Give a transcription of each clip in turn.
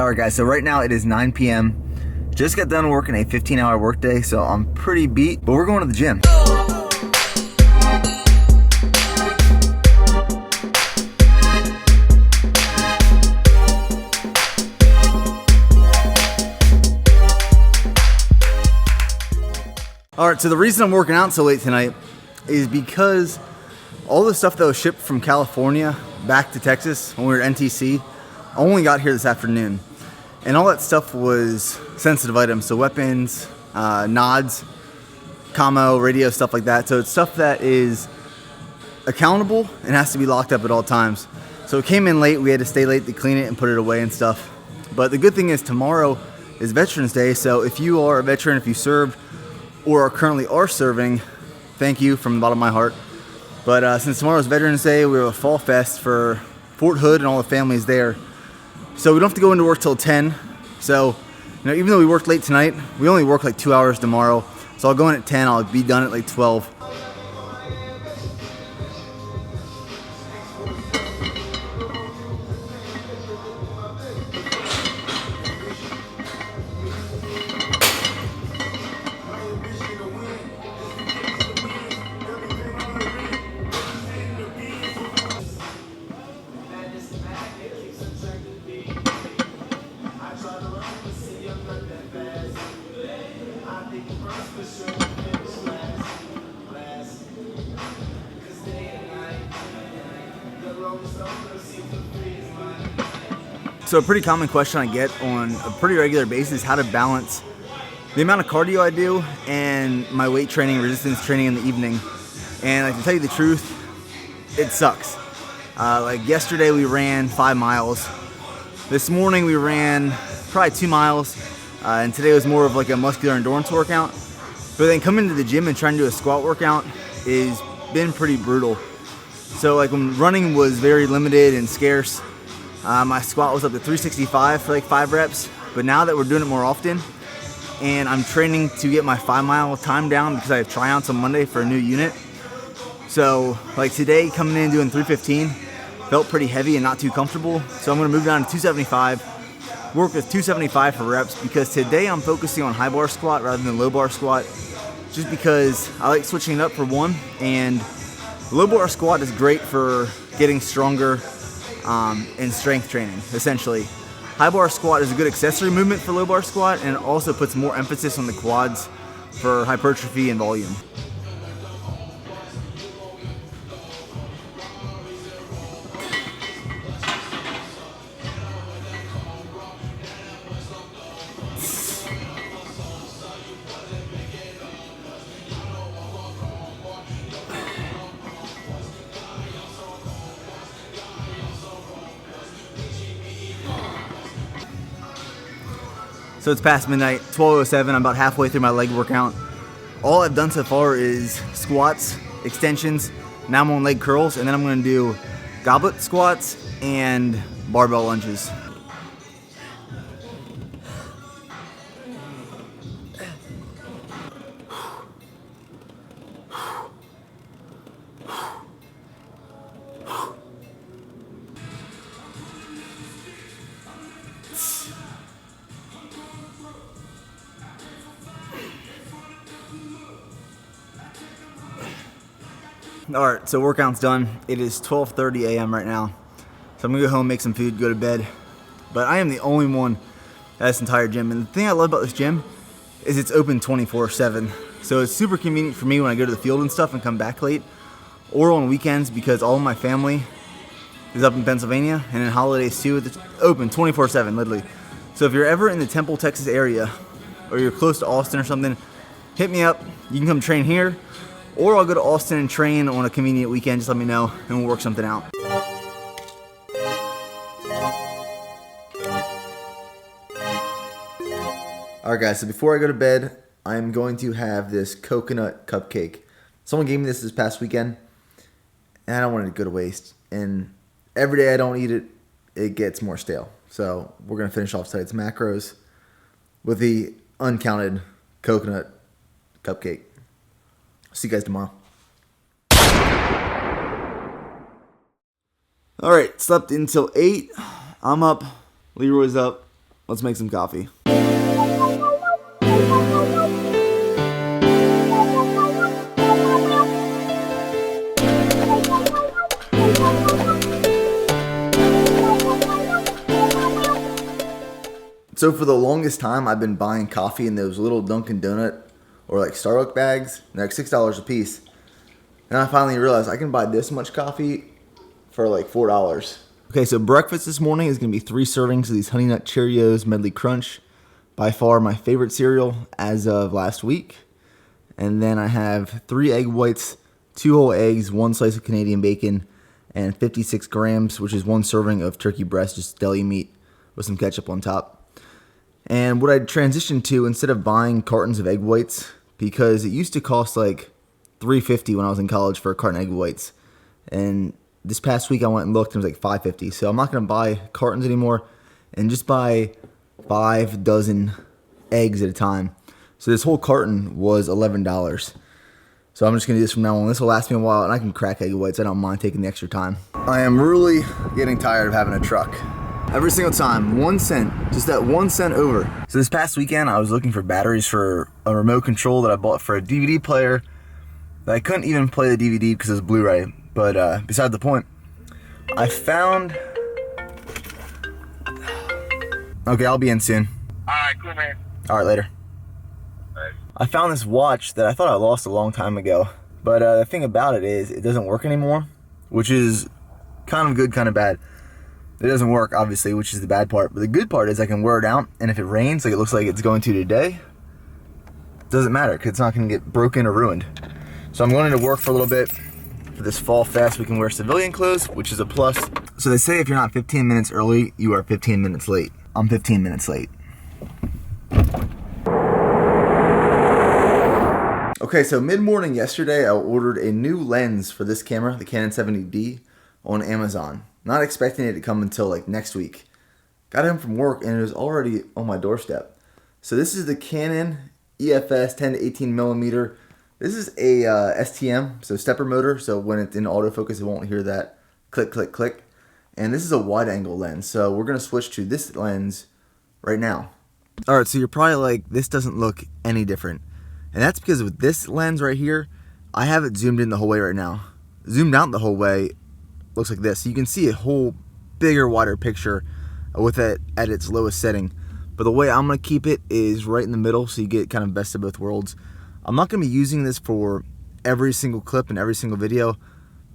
Alright guys, so right now it is 9 p.m. Just got done working a 15-hour workday, so I'm pretty beat, but we're going to the gym. Alright, so the reason I'm working out so late tonight is because all the stuff that was shipped from California back to Texas when we were at NTC, I only got here this afternoon. And all that stuff was sensitive items, so weapons, nods, commo, radio, stuff like that. So it's stuff that is accountable and has to be locked up at all times. So it came in late, we had to stay late to clean it and put it away and stuff. But the good thing is tomorrow is Veterans Day, so if you are a veteran, if you served, or currently are serving, thank you from the bottom of my heart. But since tomorrow's Veterans Day, we have a fall fest for Fort Hood and all the families there. So we don't have to go into work till 10. So, even though we worked late tonight, we only work like 2 hours tomorrow. So I'll go in at 10, I'll be done at like 12. So a pretty common question I get on a pretty regular basis is how to balance the amount of cardio I do and my weight training, resistance training in the evening. And like, to tell you the truth, it sucks. Like yesterday we ran 5 miles. This morning we ran probably 2 miles. And today was more of like a muscular endurance workout. But then coming to the gym and trying to do a squat workout has been pretty brutal. So like when running was very limited and scarce, my squat was up to 365 for like 5 reps, but now that we're doing it more often, and I'm training to get my 5-mile time down because I have tryouts on Monday for a new unit. So like today, coming in and doing 315, felt pretty heavy and not too comfortable. So I'm gonna move down to 275, work with 275 for reps, because today I'm focusing on high bar squat rather than low bar squat, just because I like switching it up for one, and low bar squat is great for getting stronger and strength training, essentially. High bar squat is a good accessory movement for low bar squat, and it also puts more emphasis on the quads for hypertrophy and volume. So it's past midnight, 12:07, I'm about halfway through my leg workout. All I've done so far is squats, extensions, now I'm on leg curls, and then I'm gonna do goblet squats and barbell lunges. Alright, so workout's done. It is 12:30 a.m. right now. So I'm gonna go home, make some food, go to bed. But I am the only one at this entire gym. And the thing I love about this gym is it's open 24/7. So it's super convenient for me when I go to the field and stuff and come back late, or on weekends, because all of my family is up in Pennsylvania, and in holidays too. It's open 24/7, literally. So if you're ever in the Temple, Texas area, or you're close to Austin or something, hit me up. You can come train here, or I'll go to Austin and train on a convenient weekend. Just let me know and we'll work something out. Alright guys, so before I go to bed, I'm going to have this coconut cupcake. Someone gave me this past weekend, and I don't want it to go to waste. And every day I don't eat it, it gets more stale. So we're going to finish off tonight's macros with the uncounted coconut cupcake. See you guys tomorrow. Alright, slept until 8. I'm up. Leroy's up. let's make some coffee. So for the longest time, I've been buying coffee in those little Dunkin' Donut or like Starbucks bags. They're like $6 a piece. And I finally realized I can buy this much coffee for like $4. Okay, so breakfast this morning is going to be 3 servings of these Honey Nut Cheerios Medley Crunch. By far my favorite cereal as of last week. And then I have 3 egg whites, 2 whole eggs, 1 slice of Canadian bacon, and 56 grams, which is 1 serving of turkey breast, just deli meat with some ketchup on top. And what I transitioned to, instead of buying cartons of egg whites, because it used to cost like $3.50 when I was in college for a carton of egg whites. And this past week I went and looked and it was like $5.50. So I'm not going to buy cartons anymore and just buy 5 dozen eggs at a time. So this whole carton was $11. So I'm just going to do this from now on. This will last me a while and I can crack egg whites. I don't mind taking the extra time. I am really getting tired of having a truck. Every single time, 1 cent, just that 1 cent over. So this past weekend, I was looking for batteries for a remote control that I bought for a DVD player. That I couldn't even play the DVD because it was Blu-ray. But beside the point, I found... Okay, I'll be in soon. Alright, cool, man. Alright, later. Right. I found this watch that I thought I lost a long time ago. But the thing about it is, it doesn't work anymore, which is kind of good, kind of bad. It doesn't work, obviously, which is the bad part. But the good part is I can wear it out, and if it rains, like it looks like it's going to today, it doesn't matter, because it's not going to get broken or ruined. So I'm going to work for a little bit. For this fall fest, we can wear civilian clothes, which is a plus. So they say if you're not 15 minutes early, you are 15 minutes late. I'm 15 minutes late. Okay, so mid-morning yesterday, I ordered a new lens for this camera, the Canon 70D, on Amazon. Not expecting it to come until like next week. Got home from work and it was already on my doorstep. So this is the Canon EFS 10 to 18 millimeter. This is a STM, so stepper motor. So when it's in autofocus, it won't hear that click, click, click. And this is a wide angle lens. So we're gonna switch to this lens right now. All right, so you're probably like, this doesn't look any different. And that's because with this lens right here, I have it zoomed in the whole way right now. Zoomed out the whole way, looks like this. So you can see a whole bigger, wider picture with it at its lowest setting. But the way I'm going to keep it is right in the middle, so you get kind of best of both worlds. I'm not going to be using this for every single clip and every single video,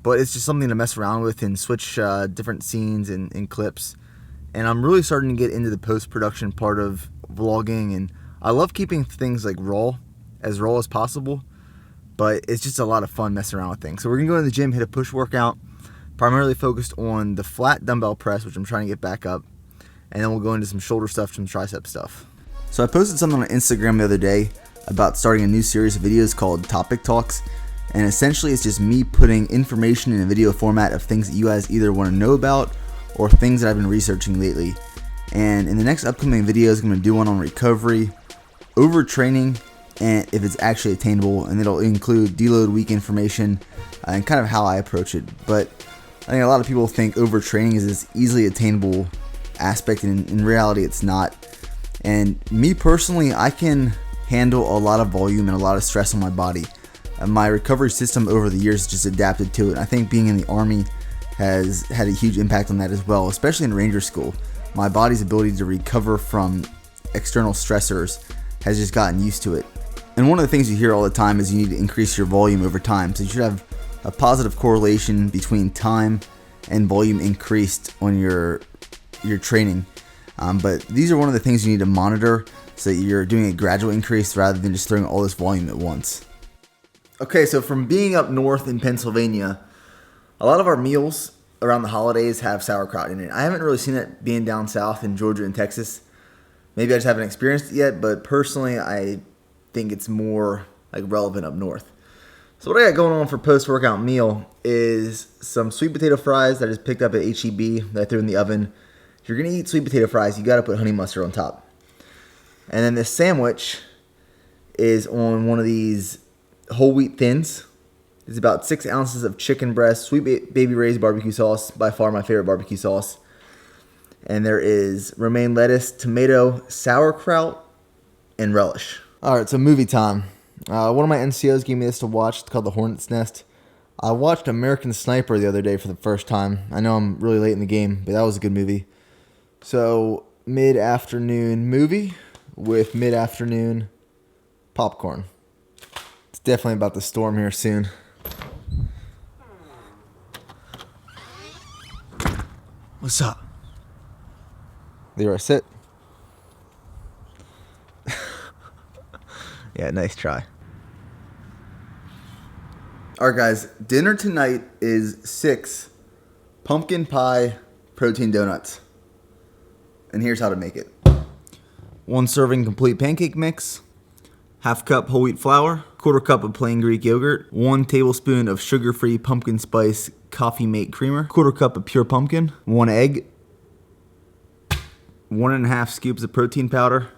but it's just something to mess around with and switch different scenes and clips. And I'm really starting to get into the post-production part of vlogging, and I love keeping things like raw as possible, but it's just a lot of fun messing around with things. So we're going to go to the gym, hit a push workout, primarily focused on the flat dumbbell press, which I'm trying to get back up. And then we'll go into some shoulder stuff, some tricep stuff. So I posted something on Instagram the other day about starting a new series of videos called Topic Talks. And essentially it's just me putting information in a video format of things that you guys either want to know about or things that I've been researching lately. And in the next upcoming videos, I'm going to do one on recovery, overtraining, and if it's actually attainable. And it'll include deload week information and kind of how I approach it. But I think a lot of people think overtraining is this easily attainable aspect, and in reality it's not. And me personally, I can handle a lot of volume and a lot of stress on my body. My recovery system over the years just adapted to it. I think being in the Army has had a huge impact on that as well, especially in Ranger School. My body's ability to recover from external stressors has just gotten used to it. And one of the things you hear all the time is you need to increase your volume over time. So you should have a positive correlation between time and volume increased on your training. But these are one of the things you need to monitor so that you're doing a gradual increase rather than just throwing all this volume at once. Okay, so from being up north in Pennsylvania, a lot of our meals around the holidays have sauerkraut in it. I haven't really seen it being down south in Georgia and Texas. Maybe I just haven't experienced it yet, but personally I think it's more like relevant up north. So what I got going on for post-workout meal is some sweet potato fries that I just picked up at HEB that I threw in the oven. If you're going to eat sweet potato fries, you got to put honey mustard on top. And then this sandwich is on one of these whole wheat thins. It's about 6 ounces of chicken breast, sweet baby Ray's barbecue sauce, by far my favorite barbecue sauce. And there is romaine lettuce, tomato, sauerkraut, and relish. All right, so movie time. One of my NCOs gave me this to watch. It's called The Hornet's Nest. I watched American Sniper the other day for the first time. I know I'm really late in the game, but that was a good movie. So, mid-afternoon movie with mid-afternoon popcorn. It's definitely about to storm here soon. What's up? Leroy, sit. Yeah, nice try. All right, guys. Dinner tonight is 6 pumpkin pie protein donuts. And here's how to make it. 1 serving complete pancake mix. Half cup whole wheat flour. 1/4 cup of plain Greek yogurt. 1 tablespoon of sugar-free pumpkin spice coffee mate creamer. 1/4 cup of pure pumpkin. 1 egg. 1½ scoops of protein powder.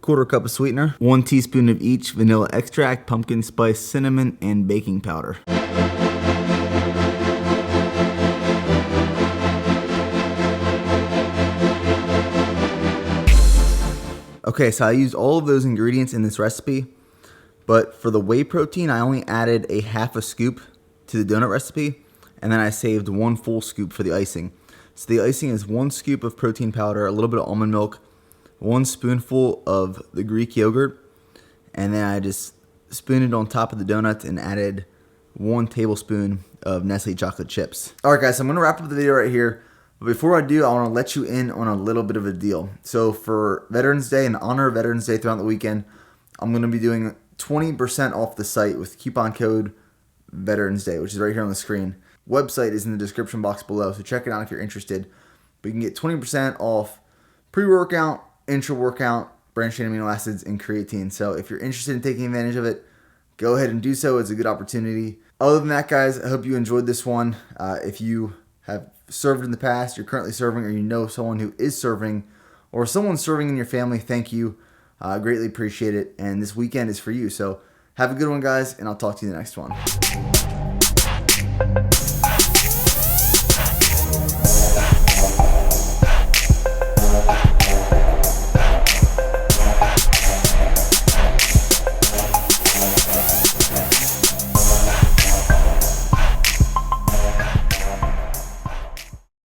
1/4 cup of sweetener. 1 teaspoon of each vanilla extract, pumpkin spice, cinnamon, and baking powder. Okay, so I used all of those ingredients in this recipe, but for the whey protein, I only added a ½ scoop to the donut recipe, and then I saved 1 full scoop for the icing. So the icing is 1 scoop of protein powder, a little bit of almond milk, 1 spoonful of the Greek yogurt, and then I just spooned it on top of the donut and added 1 tablespoon of Nestle chocolate chips. All right, guys, so I'm gonna wrap up the video right here. But before I do, I want to let you in on a little bit of a deal. So for Veterans Day, in honor of Veterans Day throughout the weekend, I'm going to be doing 20% off the site with coupon code Veterans Day, which is right here on the screen. Website is in the description box below, so check it out if you're interested. But you can get 20% off pre-workout, intra-workout, branched-chain amino acids, and creatine. So if you're interested in taking advantage of it, go ahead and do so. It's a good opportunity. Other than that, guys, I hope you enjoyed this one. If you have served in the past, you're currently serving, or you know someone who is serving, or someone serving in your family, thank you. Greatly appreciate it. And this weekend is for you. So have a good one, guys, and I'll talk to you in the next one.